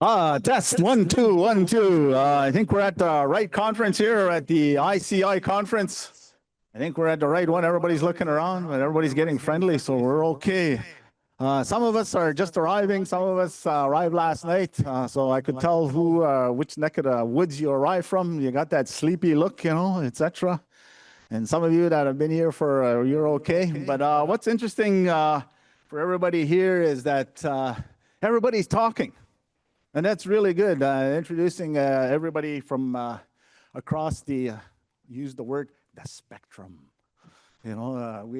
Test one, two, one, two. I think we're at the right conference here at the ICI conference. I think we're at the right one. Everybody's looking around, but everybody's getting friendly, so we're okay. Some of us are just arriving. Some of us arrived last night, so I could tell which neck of the woods you arrived from. You got that sleepy look, etc. And some of you that have been here for you're okay. But what's interesting for everybody here is that everybody's talking. And that's really good. Introducing everybody from across use the word, the spectrum. We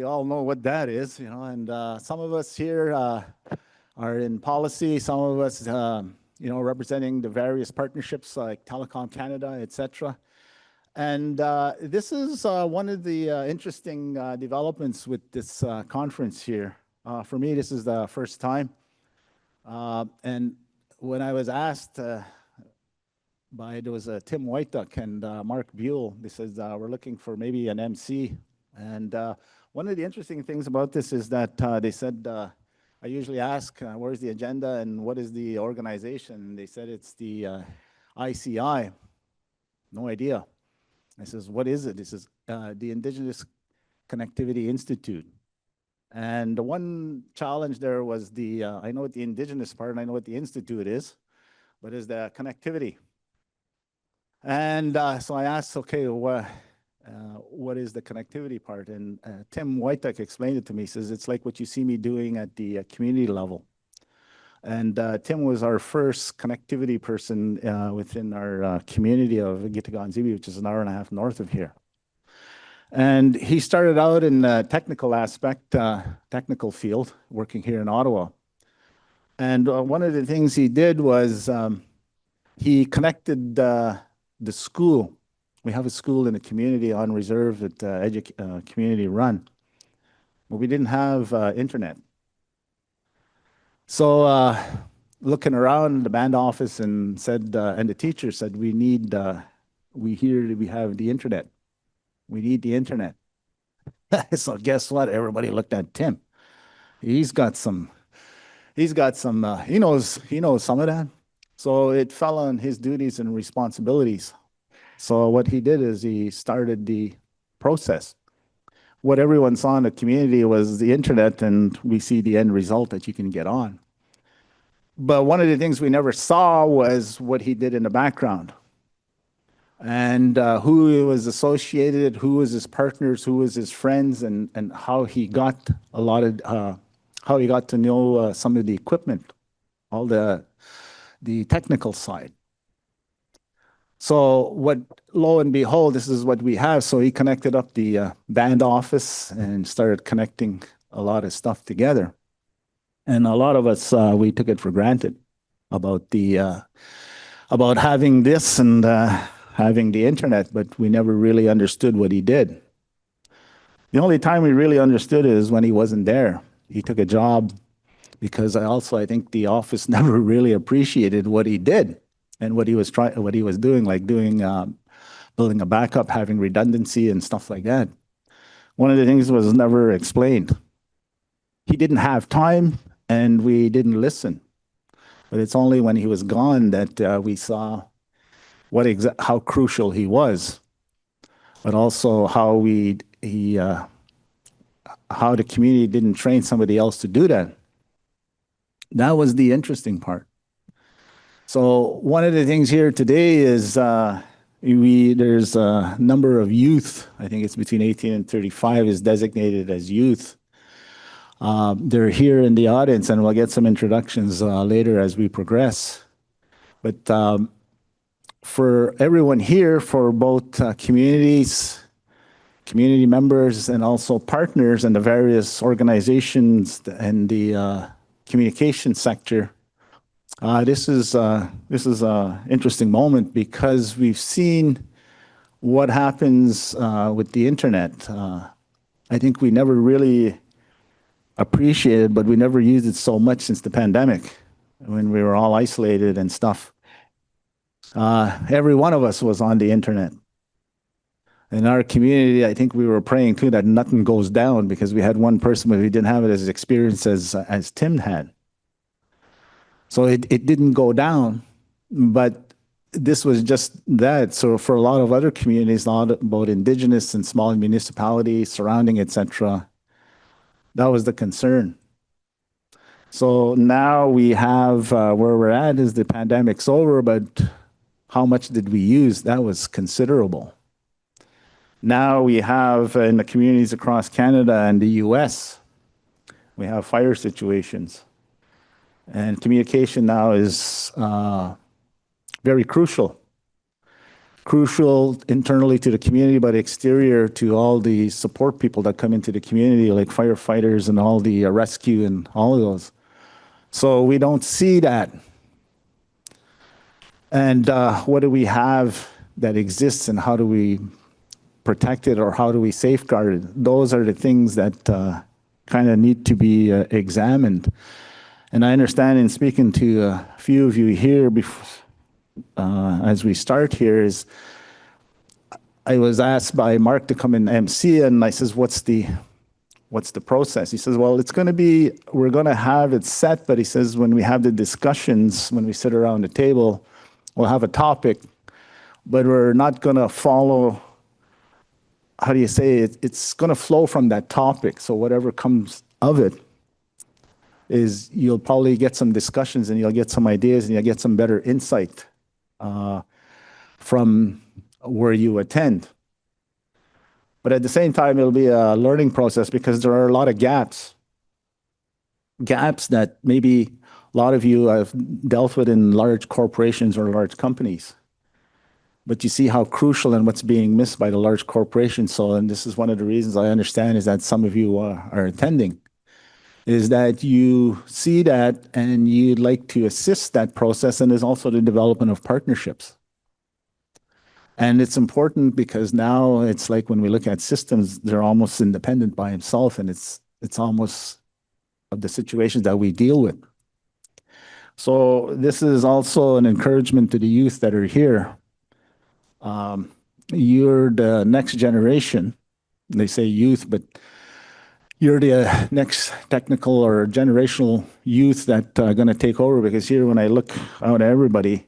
all know what that is, and some of us here are in policy, some of us, representing the various partnerships like Telecom Canada, etc. And this is one of the interesting developments with this conference here. For me, this is the first time. And when I was asked there was Tim Whiteduck and Mark Buell, they said, we're looking for maybe an MC. And one of the interesting things about this is that they said, I usually ask, where's the agenda and what is the organization? And they said it's the ICI. No idea. I says, what is it? This is the Indigenous Connectivity Institute. And the one challenge there was I know what the Indigenous part and I know what the Institute is, but is the connectivity. And so I asked, okay, what is the connectivity part? And Tim Whiteduck explained it to me. He says, it's like what you see me doing at the community level. And Tim was our first connectivity person within our community of Gittigan-Zibi, which is an hour and a half north of here. And he started out in the technical aspect, technical field, working here in Ottawa. And one of the things he did was he connected the school. We have a school in the community on reserve that community run, but we didn't have internet. So looking around the band office and said, and the teacher said, we have the internet. We need the internet. So guess what? Everybody looked at Tim. He knows some of that. So it fell on his duties and responsibilities. So what he did is he started the process. What everyone saw in the community was the internet, and we see the end result that you can get on. But one of the things we never saw was what he did in the background. And who he was associated, who was his partners, who was his friends, and how he got how he got to know some of the equipment, all the technical side. So lo and behold, this is what we have. So he connected up the band office and started connecting a lot of stuff together. And a lot of us, we took it for granted about about having this and having the internet, but we never really understood what he did. The only time we really understood it is when he wasn't there. He took a job because I think the office never really appreciated what he did and what he was doing, like building a backup, having redundancy and stuff like that. One of the things was never explained. He didn't have time and we didn't listen. But it's only when he was gone that we saw how crucial he was, but also how how the community didn't train somebody else to do that. That was the interesting part. So one of the things here today is there's a number of youth. I think it's between 18 and 35 is designated as youth. They're here in the audience, and we'll get some introductions later as we progress. But for everyone here, for both community members, and also partners and the various organizations and the communication sector, this is an interesting moment because we've seen what happens with the internet. I think we never really appreciated, but we never used it so much since the pandemic when we were all isolated and stuff. Every one of us was on the internet. In our community, I think we were praying too that nothing goes down because we had one person, but we didn't have it as experience as Tim had. So it didn't go down, But this was just that. So for a lot of other communities, a lot about indigenous and small municipalities surrounding, etc., that was the concern. So now we have where we're at is the pandemic's over, but how much did we use? That was considerable. Now we have in the communities across Canada and the US, we have fire situations. And communication now is very crucial. Crucial internally to the community, but exterior to all the support people that come into the community, like firefighters and all the rescue and all of those. So we don't see that. And what do we have that exists and how do we protect it or how do we safeguard it? Those are the things that kind of need to be examined. And I understand in speaking to a few of you here as we start here is I was asked by Mark to come and MC and I says, what's the process? He says, well, it's going to be, we're going to have it set, but he says, when we have the discussions, when we sit around the table, we'll have a topic, but we're not going to follow, how do you say it? It's going to flow from that topic. So whatever comes of it is you'll probably get some discussions and you'll get some ideas and you'll get some better insight from where you attend. But at the same time, it'll be a learning process because there are a lot of gaps that maybe a lot of you have dealt with in large corporations or large companies. But you see how crucial and what's being missed by the large corporations. So, and this is one of the reasons I understand is that some of you are attending, is that you see that and you'd like to assist that process, and there's also the development of partnerships. And it's important because now it's like when we look at systems, they're almost independent by themselves, and it's almost of the situations that we deal with. So this is also an encouragement to the youth that are here. You're the next generation. They say youth, but you're the next technical or generational youth that are going to take over, because here when I look out at everybody,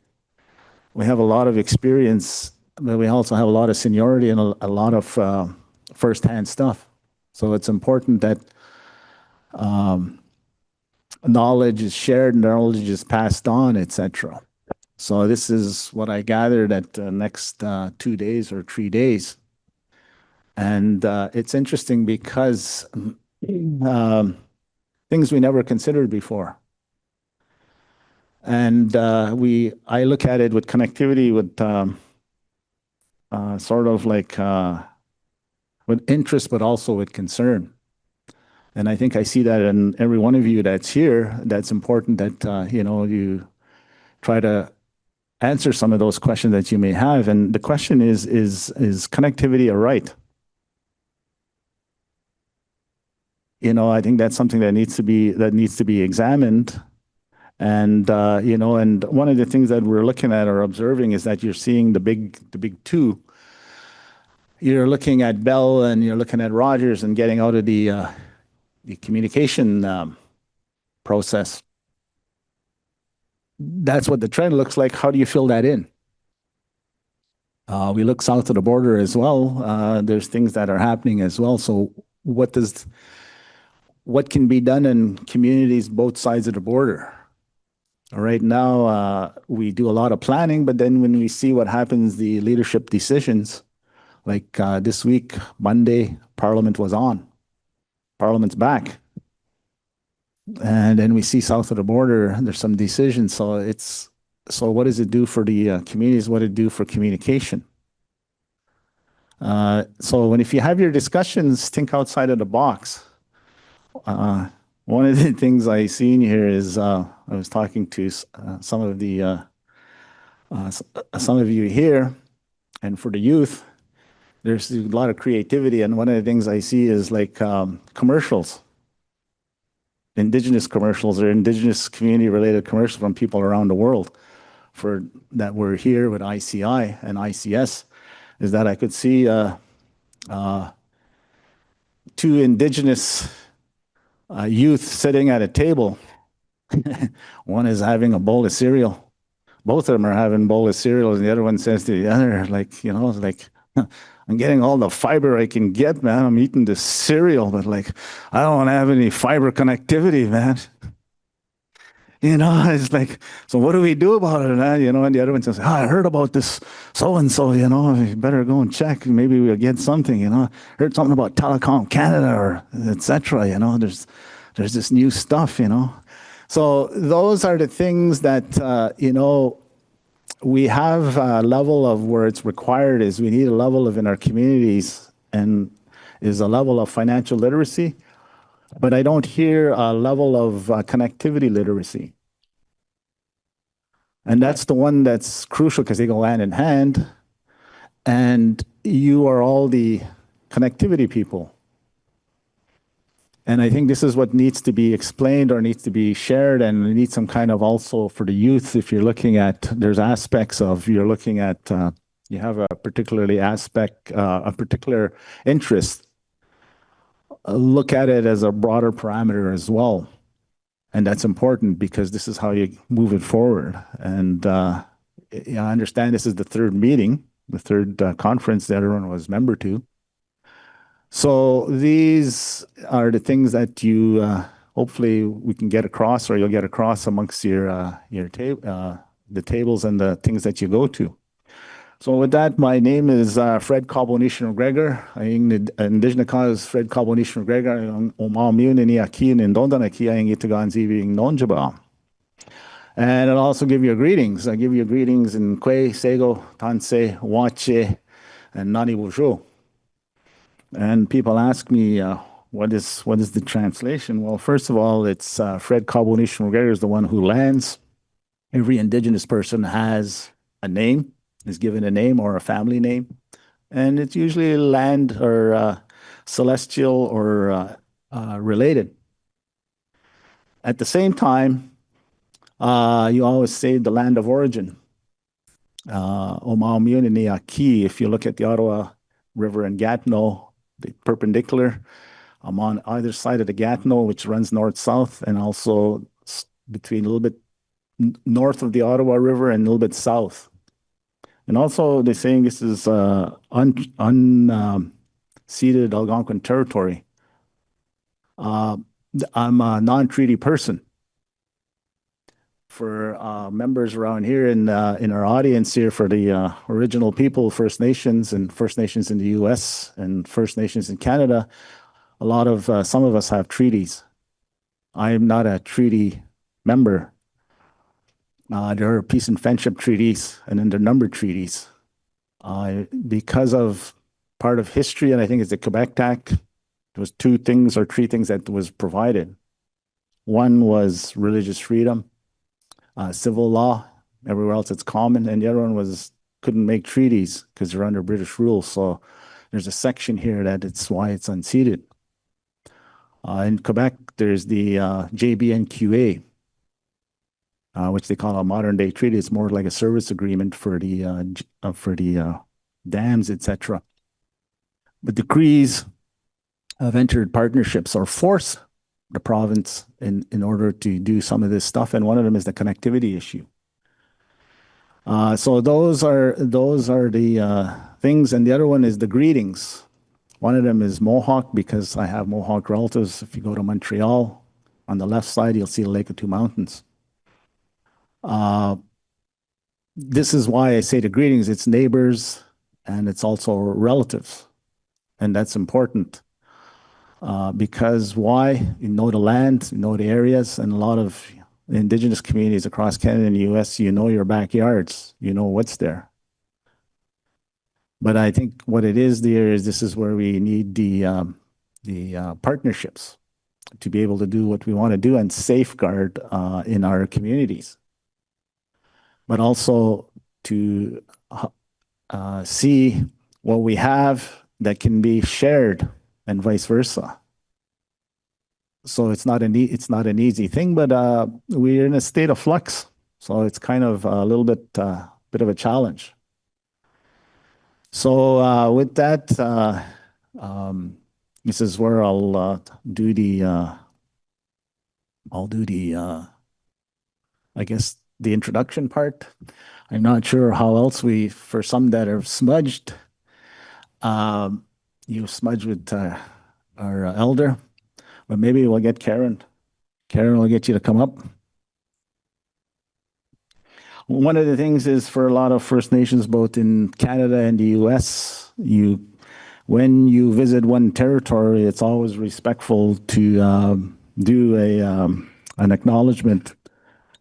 we have a lot of experience, but we also have a lot of seniority and a lot of firsthand stuff. So it's important that knowledge is shared, knowledge is passed on, etc. So this is what I gathered at the next 2 days or 3 days. And it's interesting because things we never considered before. And I look at it with connectivity with sort of like with interest, but also with concern. And I think I see that in every one of you that's here. That's important that you try to answer some of those questions that you may have. And the question is connectivity a right? I think that's something that needs to be examined. And and one of the things that we're looking at or observing is that you're seeing the big two. You're looking at Bell and you're looking at Rogers and getting out of the communication process. That's what the trend looks like. How do you fill that in? We look south of the border as well. There's things that are happening as well. So what can be done in communities both sides of the border? All right, now we do a lot of planning, but then when we see what happens, the leadership decisions, like this week, Monday, Parliament was on. Parliament's back. And then we see south of the border, there's some decisions. So what does it do for the communities? What does it do for communication? So if you have your discussions, think outside of the box. One of the things I seen here is I was talking to some of you here, and for the youth, there's a lot of creativity, and one of the things I see is like commercials, Indigenous commercials or Indigenous community-related commercials from people around the world. For that, we're here with ICI and ICS, is that I could see two Indigenous youth sitting at a table. One is having a bowl of cereal. both of them are having a bowl of cereal, and the other one says to the other, like, like, I'm getting all the fiber I can get, man. I'm eating this cereal, but like, I don't want to have any fiber connectivity, man. It's like, so what do we do about it, man? And the other one says, I heard about this so-and-so, you better go and check. Maybe we'll get something, Heard something about Telecom Canada or etc. There's this new stuff. So those are the things that, we have a level of where it's required is we need a level of in our communities and is a level of financial literacy, but I don't hear a level of connectivity literacy. And that's the one that's crucial because they go hand in hand. And you are all the connectivity people. And I think this is what needs to be explained or needs to be shared, and it needs some kind of also for the youth. If you're looking at, there's aspects of you're looking at, you have a particularly aspect, a particular interest. Look at it as a broader parameter as well, and that's important because this is how you move it forward. And I understand this is the third meeting, the third conference that everyone was member to. So these are the things that you hopefully we can get across, or you'll get across amongst the tables and the things that you go to. So with that, my name is Fred Cobbonition McGregor. I'm Indigenous cause Fred Cobbonition McGregor. I'm Omamune ni aki in Dondana ki ang itaganzivi in Nonjaba. And I'll also give you greetings. I give you greetings in Kwe, Sego, Tanse, Wache, and Nani Wujo. And people ask me, what is the translation? Well, first of all, it's Fred Cobbonition McGregor is the one who lands. Every Indigenous person has a name, is given a name or a family name. And it's usually land or celestial or related. At the same time, you always say the land of origin. Omaumunini Aki, if you look at the Ottawa River and Gatineau, the perpendicular, I'm on either side of the Gatineau, which runs north-south, and also between a little bit north of the Ottawa River and a little bit south. And also they're saying this is unceded Algonquin territory. I'm a non-treaty person. For members around here in our audience here, for the original people, First Nations and First Nations in the U.S. and First Nations in Canada, some of us have treaties. I'm not a treaty member. There are peace and friendship treaties, and then there are numbered treaties. Because of part of history, and I think it's the Quebec Act, there was two things or three things that was provided. One was religious freedom. Civil law, everywhere else it's common, and the other one was couldn't make treaties because they're under British rule. So there's a section here that it's why it's unceded. In Quebec, there's the JBNQA, which they call a modern day treaty. It's more like a service agreement for the dams, etc. But the Crees have entered partnerships or forced the province in order to do some of this stuff, and one of them is the connectivity issue. So those are the things, and the other one is the greetings. One of them is Mohawk, because I have Mohawk relatives. If you go to Montreal, on the left side, you'll see the Lake of Two Mountains. This is why I say the greetings. It's neighbors, and it's also relatives, and that's important. Because why? You know the land, you know the areas, and a lot of Indigenous communities across Canada and the US, you know your backyards, you know what's there. But I think what it is there is this is where we need the partnerships to be able to do what we want to do and safeguard in our communities. But also to see what we have that can be shared and vice versa. So it's not an easy thing, but we're in a state of flux. So it's kind of a little bit of a challenge. So with that, this is where I'll do the I guess the introduction part. I'm not sure how else for some that are smudged, you smudge with our elder, but maybe we'll get Karen. Karen will get you to come up. One of the things is for a lot of First Nations, both in Canada and the US, when you visit one territory, it's always respectful to do an acknowledgement.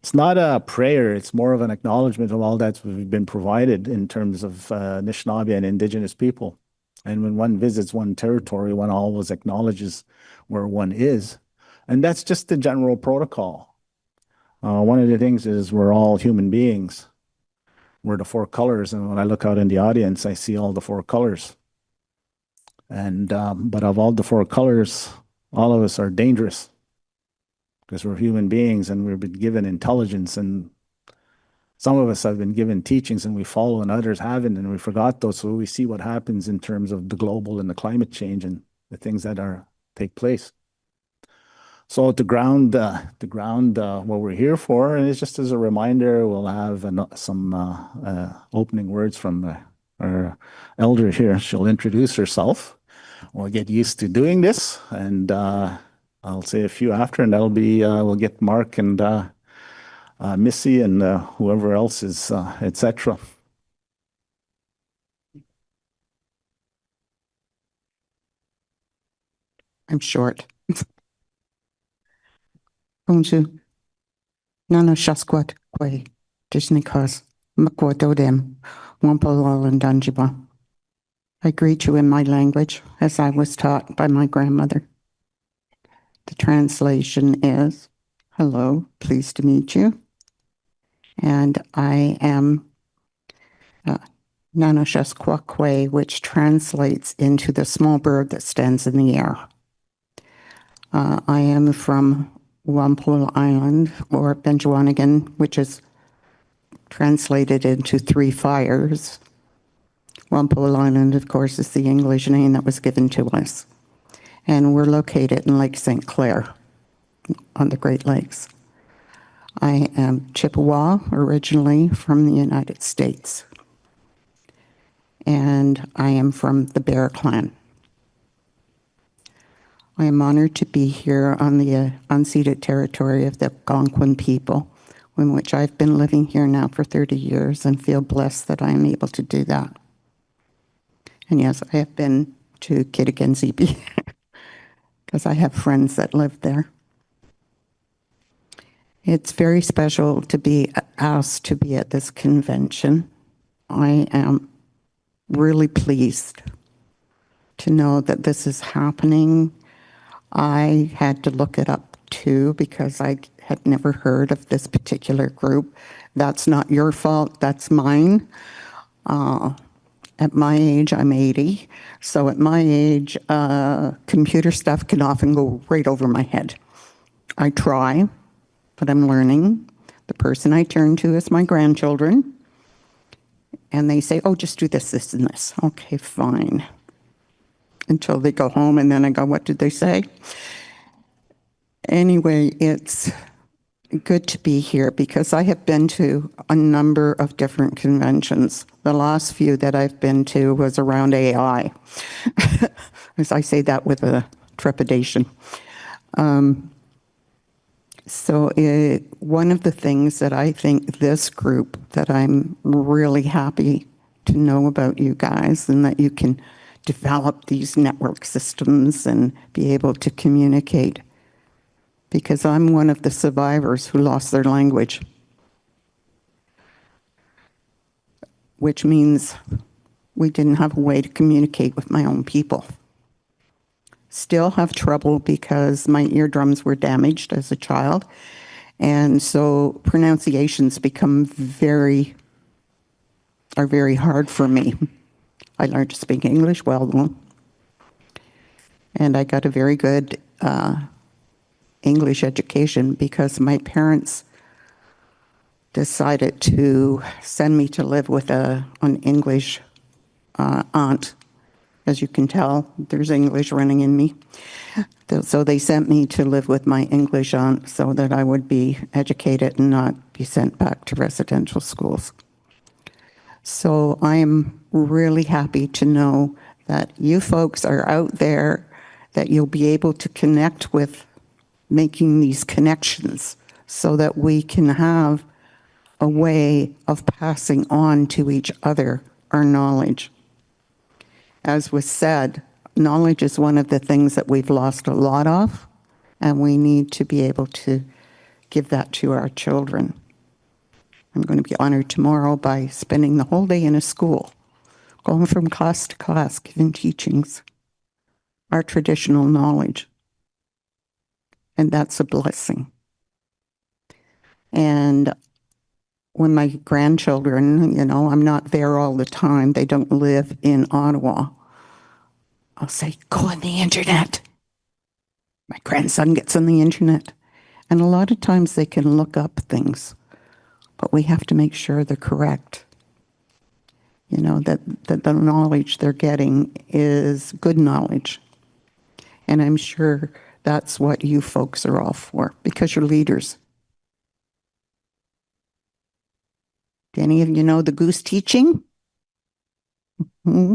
It's not a prayer, it's more of an acknowledgement of all that's been provided in terms of Anishinaabe and Indigenous people. And when one visits one territory, one always acknowledges where one is. And that's just the general protocol. One of the things is we're all human beings. We're the four colors. And when I look out in the audience, I see all the four colors. And but of all the four colors, all of us are dangerous because we're human beings and we've been given intelligence, and some of us have been given teachings and we follow and others haven't, and we forgot those. So we see what happens in terms of the global and the climate change and the things that take place. So to ground what we're here for, and it's just as a reminder, we'll have some opening words from our elder here. She'll introduce herself. We'll get used to doing this, and I'll say a few after, and that'll be, we'll get Mark and Missy and whoever else is, etc. I'm short. Bonjour. Nano Shasquat Quay, Disneycos, Makwatodem, Wampolol and Danjiba. I greet you in my language as I was taught by my grandmother. The translation is, hello, pleased to meet you. And I am Nano Shasquat Quay, which translates into the small bird that stands in the air. I am from Walpole Island, or Benjuanigan, which is translated into Three Fires. Walpole Island, of course, is the English name that was given to us. And we're located in Lake St. Clair on the Great Lakes. I am Chippewa, originally from the United States. And I am from the Bear Clan. I am honored to be here on the unceded territory of the Algonquin people, in which I've been living here now for 30 years and feel blessed that I am able to do that. And yes, I have been to Kitigan-Zibi because I have friends that live there. It's very special to be asked to be at this convention. I am really pleased to know that this is happening. I had to look it up too because I had never heard of this particular group. That's not your fault, that's mine. At my age, I'm 80. So at my age, computer stuff can often go right over my head. I try, but I'm learning. The person I turn to is my grandchildren. And they say, oh, just do this, this, and this. Okay, fine. Until they go home, and then I go, what did they say? Anyway, it's good to be here because I have been to a number of different conventions. The last few that I've been to was around AI. As I say that with a trepidation. One of the things that I think this group, that I'm really happy to know about you guys, and that you can develop these network systems and be able to communicate, because I'm one of the survivors who lost their language, which means we didn't have a way to communicate with my own people. Still have trouble because my eardrums were damaged as a child, and so pronunciations become very hard for me. I learned to speak English well, though, and I got a very good English education because my parents decided to send me to live with an English aunt As you can tell, there's English running in me. So they sent me to live with my English aunt so that I would be educated and not be sent back to residential schools. So I am really happy to know that you folks are out there, that you'll be able to connect with making these connections so that we can have a way of passing on to each other our knowledge. As was said, knowledge is one of the things that we've lost a lot of, and we need to be able to give that to our children. I'm going to be honored tomorrow by spending the whole day in a school, going from class to class, giving teachings, our traditional knowledge. And that's a blessing. And when my grandchildren, I'm not there all the time, they don't live in Ottawa, I'll say, go on the internet. My grandson gets on the internet. And a lot of times they can look up things, but we have to make sure they're correct. That the knowledge they're getting is good knowledge. And I'm sure that's what you folks are all for, because you're leaders. Do any of you know the Goose teaching? Mm-hmm.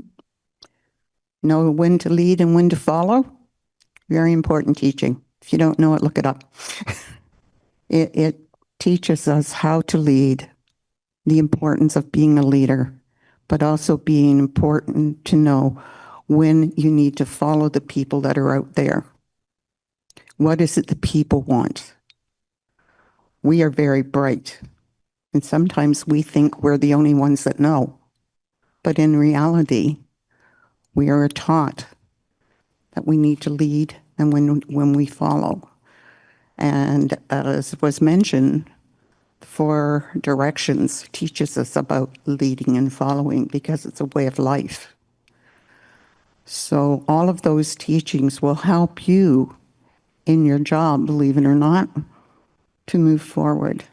Know when to lead and when to follow? Very important teaching. If you don't know it, look it up. It teaches us how to lead, the importance of being a leader, but also being important to know when you need to follow the people that are out there. What is it the people want? We are very bright, and sometimes we think we're the only ones that know. But in reality, we are taught that we need to lead and when we follow. And as was mentioned, the 4 directions teaches us about leading and following because it's a way of life. So all of those teachings will help you in your job, believe it or not, to move forward.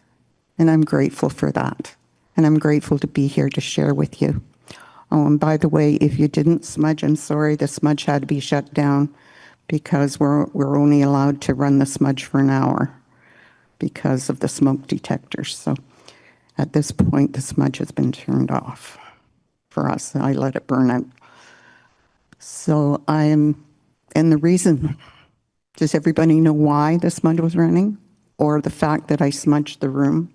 And I'm grateful for that. And I'm grateful to be here to share with you. Oh, and by the way, if you didn't smudge, I'm sorry, the smudge had to be shut down because we're only allowed to run the smudge for an hour because of the smoke detectors. So at this point, the smudge has been turned off for us. I let it burn out. So and the reason, does everybody know why the smudge was running? Or the fact that I smudged the room?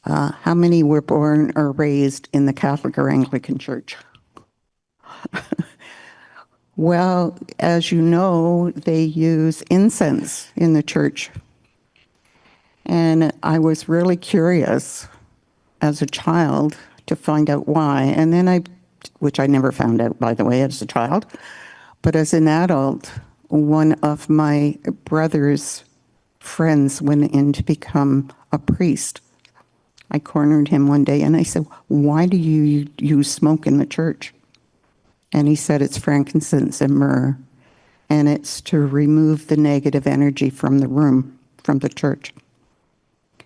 How many were born or raised in the Catholic or Anglican Church? Well, as you know, they use incense in the church. And I was really curious as a child to find out why. And then which I never found out, by the way, as a child. But as an adult, one of my brother's friends went in to become a priest. I cornered him one day and I said, why do you use smoke in the church? And he said, it's frankincense and myrrh. And it's to remove the negative energy from the room, from the church.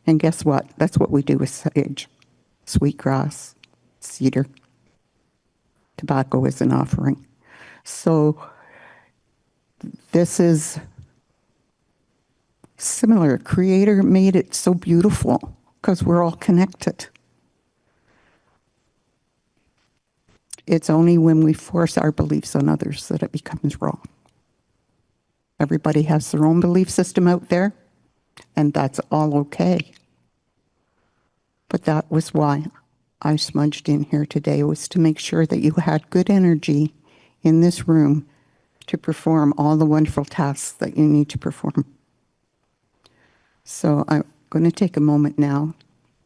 And guess what? That's what we do with sage, sweetgrass, cedar. Tobacco is an offering. So this is similar. Creator made it so beautiful because we're all connected. It's only when we force our beliefs on others that it becomes wrong. Everybody has their own belief system out there, and that's all okay. But that was why I smudged in here today, was to make sure that you had good energy in this room to perform all the wonderful tasks that you need to perform. So I'm going to take a moment now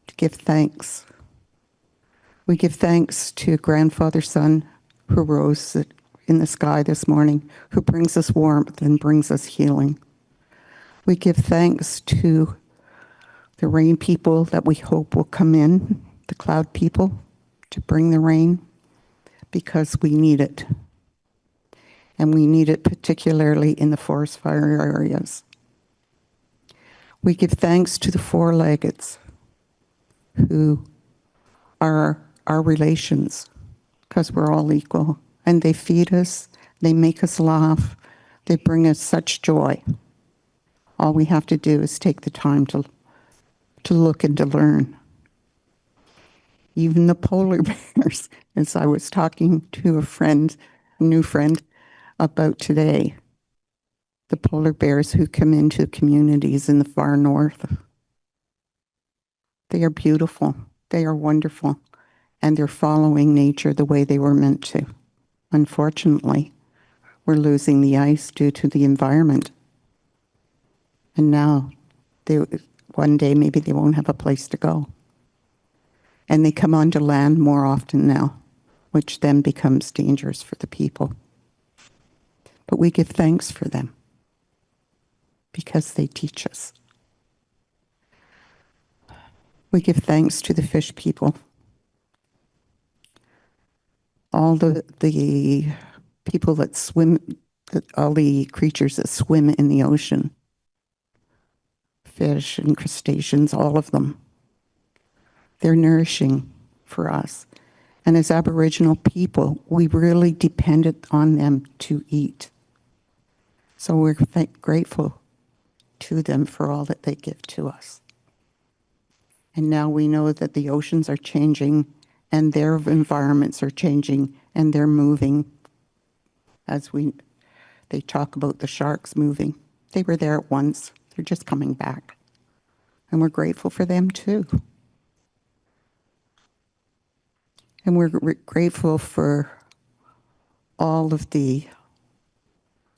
to give thanks. We give thanks to Grandfather Sun, who rose in the sky this morning, who brings us warmth and brings us healing. We give thanks to the rain people that we hope will come in, the cloud people, to bring the rain, because we need it. And we need it particularly in the forest fire areas. We give thanks to the four-leggeds, who are our relations, because we're all equal. And they feed us, they make us laugh, they bring us such joy. All we have to do is take the time to look and to learn. Even the polar bears, as I was talking to a new friend, about today, the polar bears who come into communities in the far north. They are beautiful, they are wonderful, and they're following nature the way they were meant to. Unfortunately, we're losing the ice due to the environment. And now, one day, maybe they won't have a place to go. And they come onto land more often now, which then becomes dangerous for the people. But we give thanks for them because they teach us. We give thanks to the fish people. All the people that swim, all the creatures that swim in the ocean, fish and crustaceans, all of them. They're nourishing for us. And as Aboriginal people, we really depended on them to eat. So we're grateful to them for all that they give to us. And now we know that the oceans are changing and their environments are changing and they're moving. They talk about the sharks moving. They were there at once. They're just coming back. And we're grateful for them too. And we're grateful for all of the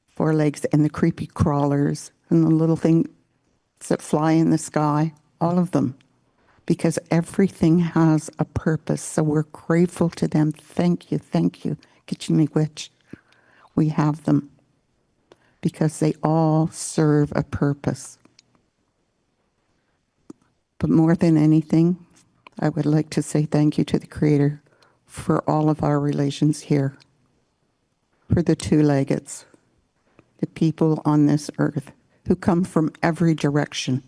four legs and the creepy crawlers and the little things that fly in the sky, all of them, because everything has a purpose. So we're grateful to them. Thank you, Kichimiwich. We have them because they all serve a purpose. But more than anything, I would like to say thank you to the Creator for all of our relations here, for the two-leggeds, the people on this earth who come from every direction.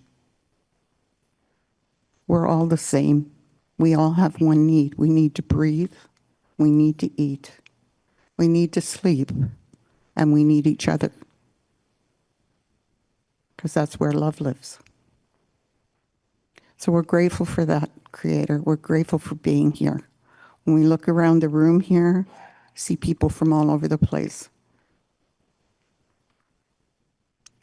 We're all the same. We all have one need. We need to breathe. We need to eat. We need to sleep. And we need each other. Because that's where love lives. So we're grateful for that, Creator. We're grateful for being here. When we look around the room here, see people from all over the place.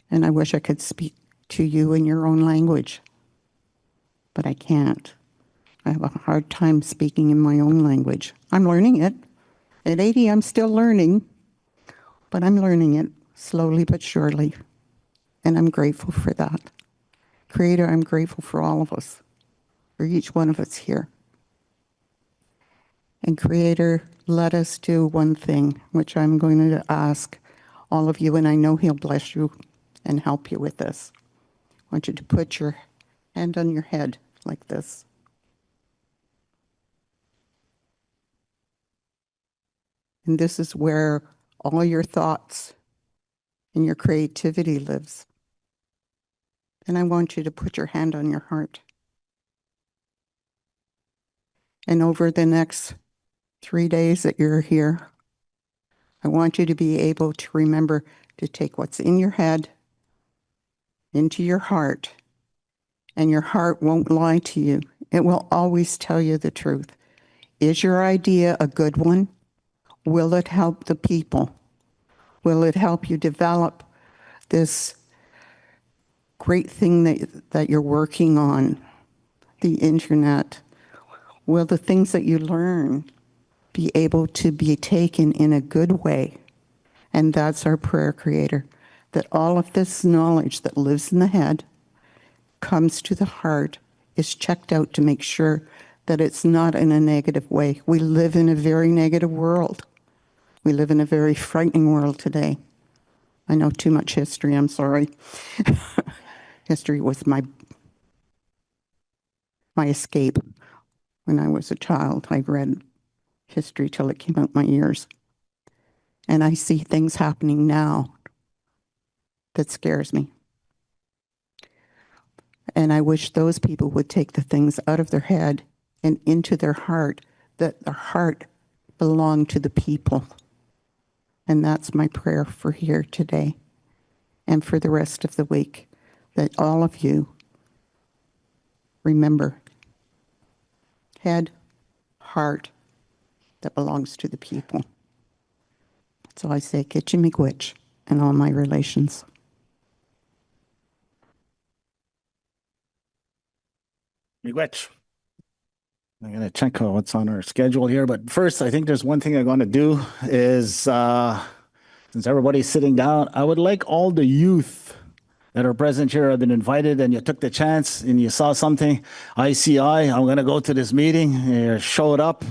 And I wish I could speak to you in your own language, but I can't. I have a hard time speaking in my own language. I'm learning it. At 80, I'm still learning, but I'm learning it slowly but surely. And I'm grateful for that. Creator, I'm grateful for all of us, for each one of us here. And Creator, let us do one thing, which I'm going to ask all of you, and I know He'll bless you and help you with this. I want you to put your hand on your head like this. And this is where all your thoughts and your creativity lives. And I want you to put your hand on your heart. And over the next 3 days that you're here, I want you to be able to remember to take what's in your head into your heart, and your heart won't lie to you. It will always tell you the truth. Is your idea a good one? Will it help the people? Will it help you develop this great thing that you're working on, the internet? Will the things that you learn be able to be taken in a good way? And that's our prayer, Creator, that all of this knowledge that lives in the head comes to the heart, is checked out to make sure that it's not in a negative way. We live in a very negative world. We live in a very frightening world today. I know too much history, I'm sorry. History was my escape. When I was a child, I read history till it came out my ears. And I see things happening now that scares me. And I wish those people would take the things out of their head and into their heart, that their heart belong to the people. And that's my prayer for here today and for the rest of the week, that all of you remember head, heart that belongs to the people. So I say kitchen miigwech in all my relations. Miigwech. I'm going to check what's on our schedule here. But first, I think there's one thing I'm going to do is, since everybody's sitting down, I would like all the youth that are present here have been invited and you took the chance and you saw something, ICI, I'm going to go to this meeting, you showed up,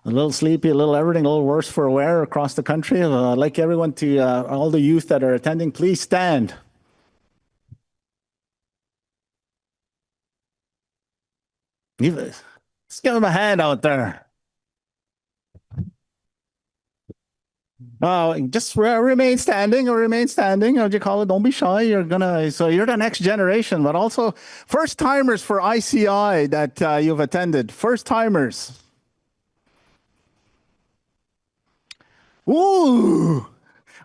a little sleepy, a little everything, a little worse for wear across the country. I'd like everyone to, all the youth that are attending, please stand. Let's give them a hand out there. Just remain standing or remain standing. How'd you call it? Don't be shy. So you're the next generation, but also first timers for ICI that you've attended. First timers. Ooh.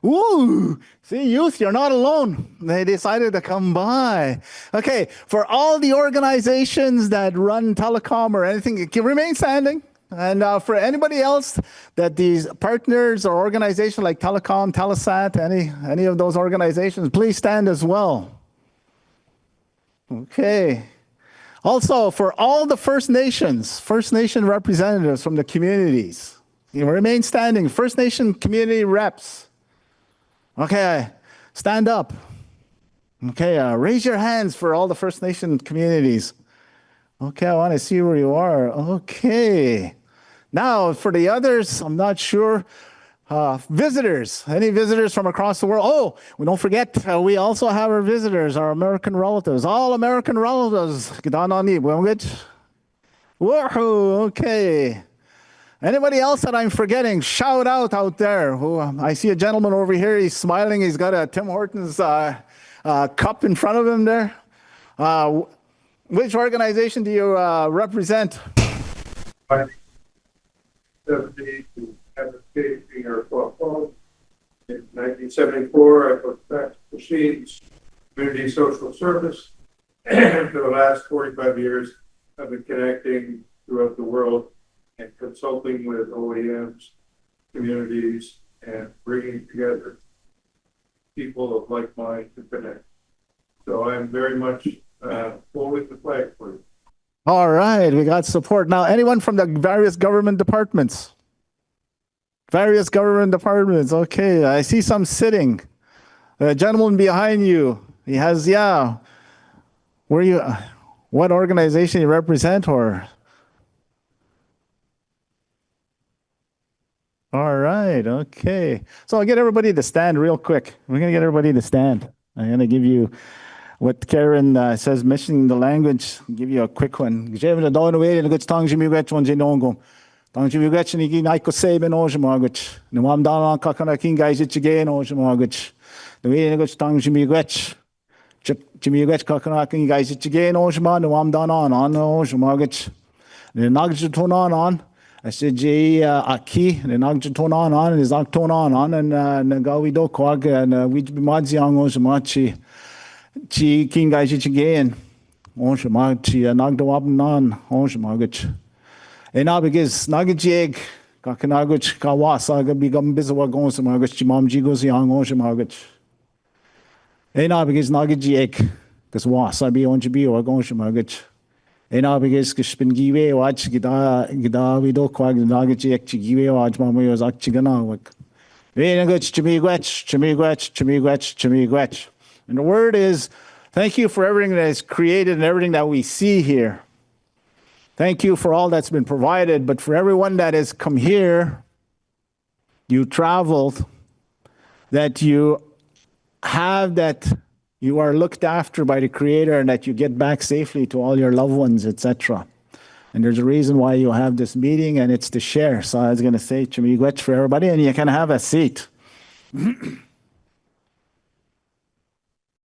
Ooh, see, youth, you're not alone. They decided to come by. Okay, for all the organizations that run telecom or anything, you can remain standing. And for anybody else that these partners or organizations like Telecom, Telesat, any of those organizations, please stand as well. Okay. Also, for all the First Nation representatives from the communities, you remain standing. First Nation community reps. Okay, stand up. Okay, raise your hands for all the First Nation communities. Okay, I want to see where you are. Okay. Now, for the others, I'm not sure. Visitors, any visitors from across the world? Oh, we don't forget, we also have our visitors, our American relatives, all American relatives. Woohoo, okay. Anybody else that I'm forgetting, shout out there. I see a gentleman over here, he's smiling, he's got a Tim Hortons cup in front of him there. Which organization do you represent? Advocating our phone. In 1974, I put fax machines, community social service. For the last 45 years, I've been connecting throughout the world and consulting with OEMs, communities, and bringing together people of like mind to connect. So I'm very much holding the flag for you. All right, we got support. Now, anyone from the various government departments? Various government departments. Okay, I see some sitting. The gentleman behind you, he has, yeah. Where you, what organization you represent or? All right, okay. So I'll get everybody to stand real quick. We're going to get everybody to stand. I'm going to give you what Karen says, missing the language. I'll give you a quick one. Tangji Mugach and Iggy Niko Sabin Ojamagach. The Mam Dana Kakana King guys it again Ojamagach. The way in which Tangji Mugach. Jimmy Gretch Kakana King guys it again Ojaman, the Mam Dana on Ojamagach. The Nagjaton on. I said J Aki, the Nagjaton on, and his Octon on, and Nagawi do Quag, and we be Madziang Ojamachi. Chi King guys it again. Ojamachi, Nagdawab non Ojamagach. Enabigis Nagajig, Kakanaguch, Kawasaga, Bigam Bizawagons, Margach, Jimam Jigos, Yang Oshamagach. Enabigis Nagajig, because Wasabi on Jibi or Gonshamagach. Enabigis Kishpingiwe, Watch Gida, Vido Quag, Nagajik, Chigiwe, Watch Mamayos, Akchiganawak. Enagach, Chimigwech. And the word is, thank you for everything that is created and everything that we see here. Thank you for all that's been provided, but for everyone that has come here, you traveled, that you have that you are looked after by the Creator and that you get back safely to all your loved ones, etc. And there's a reason why you have this meeting, and it's to share. So I was going to say, Chimigwech for everybody, and you can have a seat.